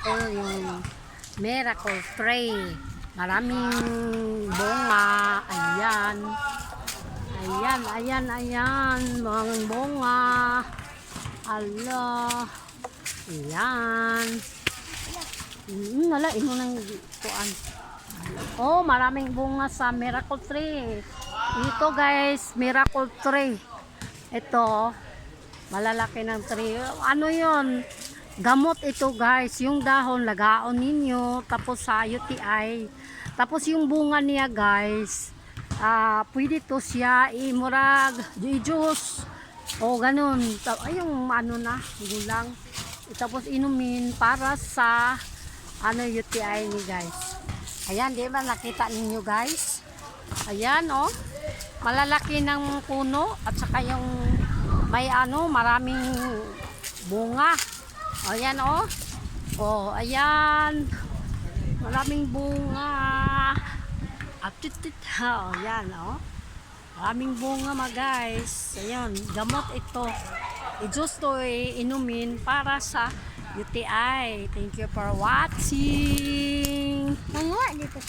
miracle, yung miracle tree. Maraming bunga. Ayan. Ayan, ayan, ayan. Mga bunga. Ala. Ayan. Wala, ino nang kuan. Oh, maraming bunga sa miracle tree. Ito guys, miracle tree. Ito, malalaki ng tree. Ano yon? Gamot ito guys. Yung dahon, lagaon ninyo. Tapos sa UTI. Tapos yung bunga niya guys, pwede to siya imurag, i-juice. O ganun. Ay, yung ano na, gulang. Tapos inumin para sa UTI ni guys. Ayan, di ba nakita ninyo guys? Ayan oh. Malalaki ng puno at saka yung may maraming bunga. Ayan oh. Oh, ayan. Maraming bunga. Oh, ayan oh. Maraming bunga guys. Ayan, gamot ito. I-juice to inumin para sa UTI. Thank you for watching. Manguha dito.